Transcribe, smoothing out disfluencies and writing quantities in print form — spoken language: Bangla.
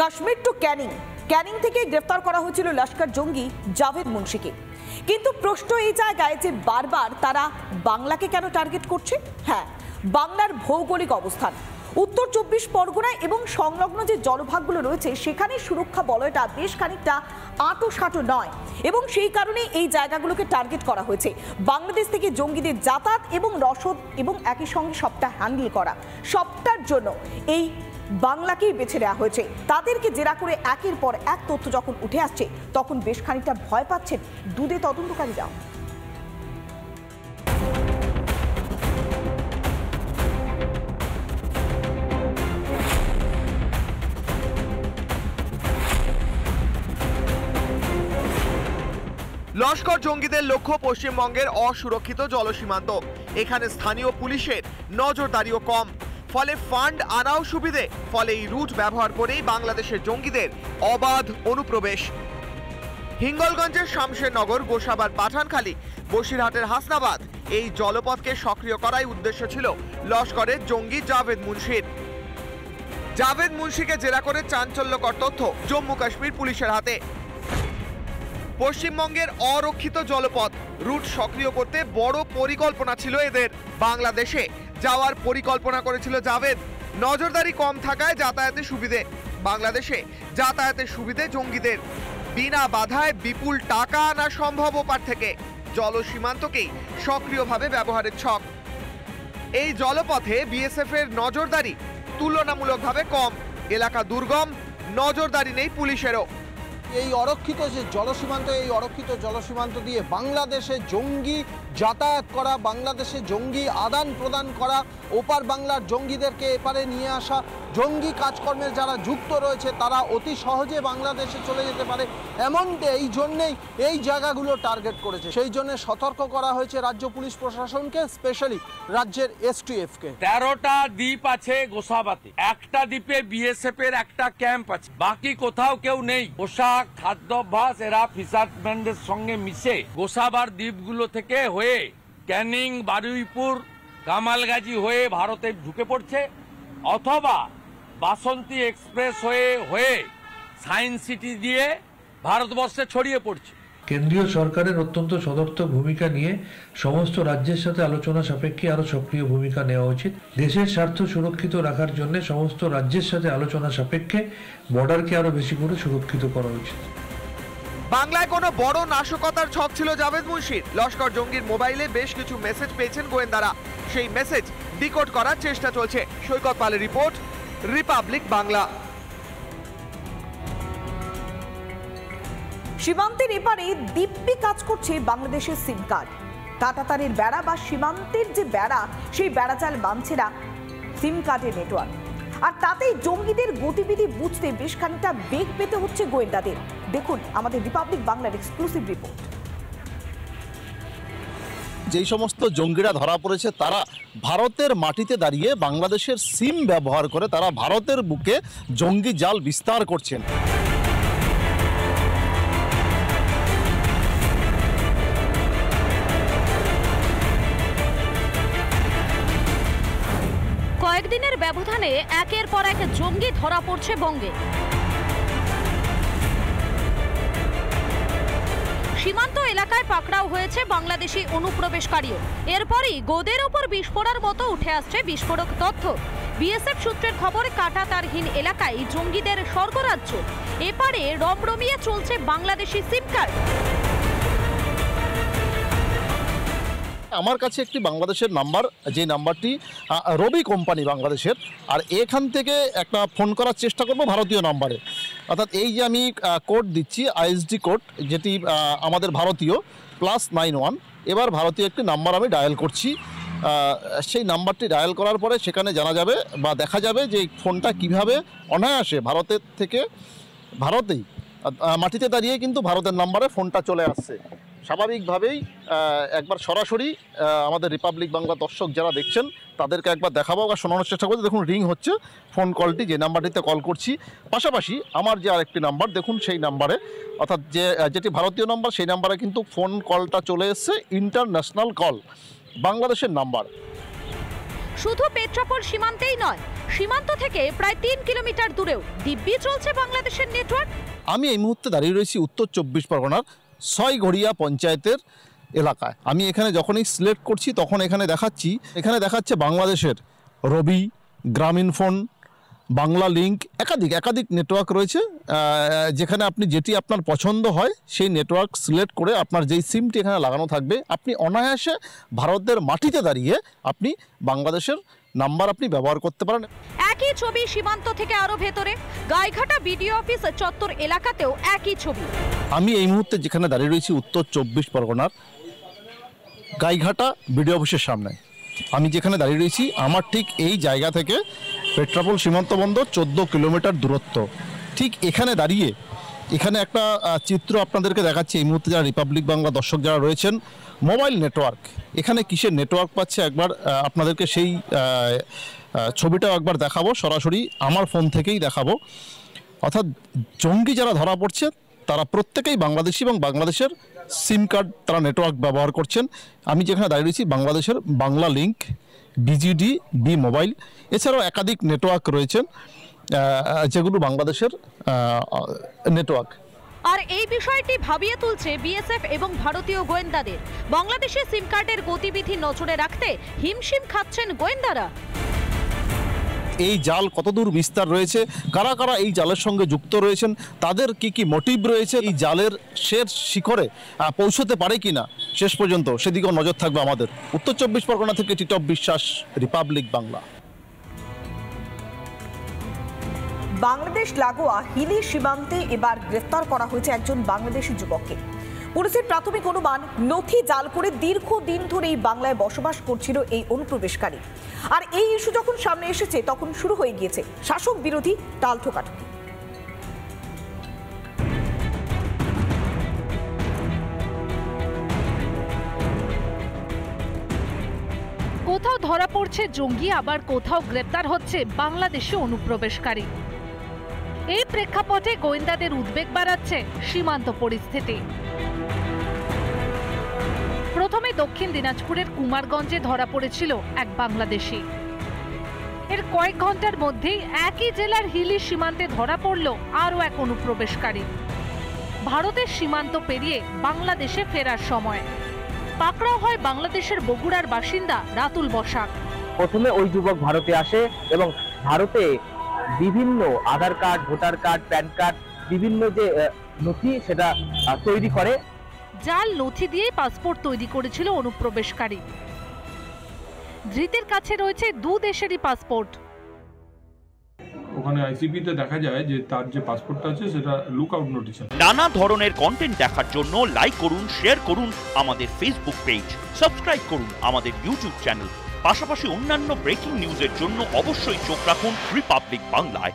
কাশ্মীর টু ক্যানিং থেকে গ্রেফতার করা হয়েছিল লস্কর জঙ্গি জাভেদ মুন্সিকে। কিন্তু প্রশ্ন এই জায়গায় যে বারবার তারা বাংলাকে কেন টার্গেট করছে। হ্যাঁ, বাংলার ভৌগোলিক অবস্থান, উত্তর 24 পরগনায় এবং সংলগ্ন যে জলভাগগুলো রয়েছে সেখানে সুরক্ষা বলয়টা বেশ খানিকটা আঁটোসাঁটো নয়, এবং সেই কারণে এই জায়গাগুলোকে টার্গেট করা হয়েছে। বাংলাদেশ থেকে জঙ্গিদের যাতায়াত এবং রসদ এবং একই সঙ্গে সবটা হ্যান্ডেল করা, সবটার জন্য এই বাংলাকেই বেছে নেওয়া হয়েছে। তাদেরকে জেরা করে একের পর এক তথ্য যখন উঠে আসছে তখন বেশ খানিকটা ভয় পাচ্ছেন দুদে তদন্তকারীরা। লস্কর জঙ্গিদের লক্ষ্য পশ্চিমবঙ্গের অসুরক্ষিত জলসীমান্ত। এখানে স্থানীয় পুলিশের নজরদারিও কম, ফলে ফান্ড আনাও সুবিধে। ফলে এই রুট ব্যবহার করেই বাংলাদেশের জঙ্গিদের অবাধ অনুপ্রবেশ। হিঙ্গলগঞ্জের শামশেরনগর, গোসাবার পাঠানখালী, বসিরহাটের হাসনাবাদ, এই জলপথকে সক্রিয় করাই উদ্দেশ্য ছিল লস্করের জঙ্গি জাভেদ মুন্সির। জাভেদ মুন্সিকে জেরা করে চাঞ্চল্যকর তথ্য জম্মু কাশ্মীর পুলিশের হাতে। পশ্চিমবঙ্গের অরক্ষিত জলপথ রুট সক্রিয় করতে বড় পরিকল্পনা ছিল এদের। বাংলাদেশে যাওয়ার পরিকল্পনা করেছিল জাভেদ। নজরদারি কম থাকায় যাতায়াতে সুবিধে, বাংলাদেশে যাতায়াতের সুবিধে জঙ্গিদের। বিনা বাধায় বিপুল টাকা আনা সম্ভব ওপার থেকে। জলসীমান্তকেই সক্রিয়ভাবে ব্যবহারের ছক। এই জলপথে বিএসএফ এর নজরদারি তুলনামূলকভাবে কম। এলাকা দুর্গম, নজরদারি নেই পুলিশেরও। এই অরক্ষিত যে জলসীমান্ত, এই অরক্ষিত জলসীমান্ত দিয়ে বাংলাদেশে জঙ্গি যাতায়াত করা, বাংলাদেশে জঙ্গি আদান প্রদান করা, ওপার বাংলার জঙ্গিদেরকে এপারে নিয়ে আসা, জঙ্গি কাজকর্মে যারা যুক্ত রয়েছে তারা অতি সহজে বাংলাদেশে চলে যেতে পারে, এমনটা এই জন্যেই এই জায়গাগুলো টার্গেট করেছে। সেই জন্য সতর্ক করা হয়েছে রাজ্য পুলিশ প্রশাসনকে, স্পেশালি রাজ্যের এসটিএফকে। 13টা দ্বীপ আছে গোসাবাতে, একটা দ্বীপে বিএসএফ এর একটা ক্যাম্প আছে, বাকি কোথাও কেউ নেই। পোশাক, খাদ্যাভ্যাস এরা ফিশারম্যানদের সঙ্গে মিশে গোসাবার দ্বীপগুলো থেকে হয়ে ক্যানিং, বারুইপুর, কামালগাজী হয়ে ভারতে ঢুকে পড়ছে, অথবা বাসন্তী এক্সপ্রেস হয়ে সায়েন্স সিটি দিয়ে ভারতবর্ষে ছড়িয়ে পড়ছে। কেন্দ্রীয় সরকারের অত্যন্ত সদর্থক ভূমিকা নিয়ে সমস্ত রাজ্যের সাথে আলোচনা সাপেক্ষে আরো সক্রিয় ভূমিকা নেওয়া উচিত। দেশের স্বার্থ সুরক্ষিত রাখার জন্য সমস্ত রাজ্যের সাথে আলোচনা সাপেক্ষে বর্ডারকে আরো বেশি করে সুরক্ষিত করা উচিত। বাংলায় কোনো বড় নাশকতার ছক ছিল জাভেদ মুন্সির। লস্কর জঙ্গির মোবাইলে বেশ কিছু মেসেজ পেয়েছেন গোয়েন্দারা। সেই মেসেজ ডিকোড করার চেষ্টা চলছে। সৈকত পালের রিপোর্ট, রিপাবলিক বাংলা। সীমান্তের এপারে দিব্যি কাজ করছে বাংলাদেশের সিম কার্ড। কাঁটাতারের বেড়া বা সীমান্তের যে বেড়া, সেই বেড়াজাল মানছে না সিম কার্ডের নেটওয়ার্ক। আর তাতেই জঙ্গিদের গতিবিধি বুঝতে বেশ খানিকটা বেগ পেতে হচ্ছে গোয়েন্দাদের। দেখুন আমাদের রিপাবলিক বাংলার এক্সক্লুসিভ রিপোর্ট। যেই সমস্ত জঙ্গিরা ধরা পড়েছে তারা ভারতের মাটিতে দাঁড়িয়ে বাংলাদেশের সিম ব্যবহার করে তারা ভারতের বুকে জঙ্গি জাল বিস্তার করছেন। কয়েকদিনের ব্যবধানে একের পর এক জঙ্গি ধরা পড়ছে বঙ্গে। সীমান্ত এলাকায় পাকড়াও হয়েছে বাংলাদেশি অনুপ্রবেশকারীও। এরপরই গোদের ওপর বিস্ফোরণের মতো উঠে আসছে বিস্ফোরক তথ্য। বিএসএফ সূত্রের খবর, কাঁটাতারহীন এলাকায় জঙ্গিদের স্বর্গরাজ্য। এপারে রমরমিয়ে চলছে বাংলাদেশি সিম কার্ড। আমার কাছে একটি বাংলাদেশের নাম্বার, যে নাম্বারটি রবি কোম্পানি বাংলাদেশের, আর এখান থেকে একটা ফোন করার চেষ্টা করব ভারতীয় নাম্বারে। অর্থাৎ এই যে আমি কোড দিচ্ছি, আইএসডি কোড, যেটি আমাদের ভারতীয় +91, এবার ভারতীয় একটি নাম্বার আমি ডায়াল করছি। সেই নাম্বারটি ডায়াল করার পরে সেখানে জানা যাবে বা দেখা যাবে যে ফোনটা কিভাবে অনায়াসে ভারতের থেকে ভারতেই মাটিতে দাঁড়িয়ে কিন্তু ভারতের নাম্বারে ফোনটা চলে আসছে। স্বাভাবিকভাবেই একবার সরাসরি আমাদের রিপাবলিক বাংলা দর্শক যারা দেখছেন তাদেরকে একবার দেখাবো বা শোনানোর চেষ্টা করছি। দেখুন রিং হচ্ছে ফোন কলটি, যে নাম্বারটিতে কল করছি। পাশাপাশি আমার যে আরেকটি নাম্বার, দেখুন সেই নাম্বারে, অর্থাৎ যেটি ভারতীয় নাম্বার, সেই নাম্বারে কিন্তু ফোন কলটা চলে এসছে ইন্টারন্যাশনাল কল, বাংলাদেশের নাম্বার। শুধু পেট্রাপোল সীমান্তেই নয়, সীমান্ত থেকে প্রায় 3 কিলোমিটার দূরেও দিব্যি চলছে বাংলাদেশের নেটওয়ার্ক। আমি এই মুহূর্তে দাঁড়িয়ে রয়েছি উত্তর 24 পরগনার ছয়ঘড়িয়া পঞ্চায়েতের এলাকায়। আমি এখানে যখনই সিলেক্ট করছি তখন এখানে দেখাচ্ছে বাংলাদেশের রবি, গ্রামীণফোন, বাংলা লিঙ্ক, একাধিক নেটওয়ার্ক রয়েছে, যেখানে আপনি যেটি আপনার পছন্দ হয় সেই নেটওয়ার্ক সিলেক্ট করে আপনার যেই সিমটি এখানে লাগানো থাকবে আপনি অনায়াসে ভারতের মাটিতে দাঁড়িয়ে আপনি বাংলাদেশের নাম্বার আপনি ব্যবহার করতে পারেন। একই ছবি সীমান্ত থেকে আরো ভেতরে গাইঘাটা বিডিও অফিস চত্বর এলাকাতেও একই ছবি। আমি এই মুহূর্তে যেখানে দাঁড়িয়ে রয়েছি উত্তর 24 পরগনার গাইঘাটা বিডিও অফিসের সামনে। আমি যেখানে দাঁড়িয়ে রয়েছি আমার ঠিক এই জায়গা থেকে পেট্রাপোল সীমান্ত বন্দর 14 কিলোমিটার দূরত্ব। ঠিক এখানে দাঁড়িয়ে এখানে একটা চিত্র আপনাদেরকে দেখাচ্ছি এই মুহূর্তে, যারা রিপাবলিক বাংলা দর্শক যারা রয়েছেন, মোবাইল নেটওয়ার্ক এখানে কিসের নেটওয়ার্ক পাচ্ছে একবার আপনাদেরকে সেই ছবিটাও একবার দেখাবো, সরাসরি আমার ফোন থেকেই দেখাবো। অর্থাৎ জঙ্গি যারা ধরা পড়ছে তারা প্রত্যেকেই বাংলাদেশি এবং বাংলাদেশের সিম কার্ড তারা নেটওয়ার্ক ব্যবহার করছেন। আমি যেখানে দাঁড়িয়ে রয়েছি বাংলাদেশের বাংলা লিঙ্ক, বিজিডি, বি মোবাইল, এছাড়াও একাধিক নেটওয়ার্ক রয়েছেন যেগুলো বাংলাদেশের নেটওয়ার্ক। আর এই বিষয়টি ভাবিয়ে তুলছে বিএসএফ এবং ভারতীয় গোয়েন্দাদের। বাংলাদেশে সিম কার্ডের গতিবিধি নজরে রাখতে হিমশিম খাচ্ছেন গোয়েন্দারা। এই জাল কতদূর বিস্তার রয়েছে, কারা কারা এই জালের সঙ্গে যুক্ত রয়েছেন, তাদের কি মোটিভ রয়েছে, এই জালের শেষ শিখরে পৌঁছতে পারে কিনা শেষ পর্যন্ত, সেদিকেও নজর থাকবে আমাদের। উত্তর 24 পরগনা থেকে টিটপ বিশ্বাস, রিপাবলিক বাংলা। বাংলাদেশ লাগোয়া হিলি সীমান্তে এবার গ্রেফতার করা হয়েছে একজন বাংলাদেশি যুবককে। পুলিশের প্রাথমিক অনুমান, নথি জাল করে দীর্ঘদিন ধরে এই বাংলায় বসবাস করছিল এই অনুপ্রবেশকারী। আর এই ইস্যু যখন সামনে এসেছে তখন শুরু হয়ে গিয়েছে শাসক বিরোধী টাল ঠোকাঠুকি। কোথাও ধরা পড়ছে জঙ্গি, আবার কোথাও গ্রেপ্তার হচ্ছে বাংলাদেশি অনুপ্রবেশকারী। এই প্রেক্ষাপটে গোয়েন্দাদের উদ্বেগ বাড়াচ্ছে সীমান্ত পরিস্থিতি। প্রথমে দক্ষিণ দিনাজপুরের কুমারগঞ্জে ধরা পড়েছিল এক বাংলাদেশি। এর কয়েক ঘন্টার মধ্যেই একই জেলার হিলি সীমান্তে ধরা পড়ল আরও এক অনুপ্রবেশকারী। ভারতের সীমান্ত পেরিয়ে বাংলাদেশে ফেরার সময় পাকড়াও হয় বাংলাদেশের বগুড়ার বাসিন্দা রাতুল বসাক। প্রথমে ওই যুবক ভারতে আসে এবং ভারতে বিভিন্ন Aadhaar card, voter card, PAN card, বিভিন্ন যে নথি সেটা তৈরি করে। জাল নথি দিয়ে পাসপোর্ট তৈরি করেছিল অনুপ্রবেশকারী। ধৃতের কাছে রয়েছে দু দেশেরই পাসপোর্ট। ওখানে আইসিপিতে দেখা যায় যে তার যে পাসপোর্টটা আছে সেটা লুক আউট নোটিশ আছে। নানা ধরনের কন্টেন্ট দেখার জন্য লাইক করুন, শেয়ার করুন আমাদের ফেসবুক পেজ, সাবস্ক্রাইব করুন আমাদের ইউটিউব চ্যানেল। পাশাপাশি অন্যান্য ব্রেকিং নিউজের জন্য অবশ্যই চোখ রাখুন রিপাবলিক বাংলায়।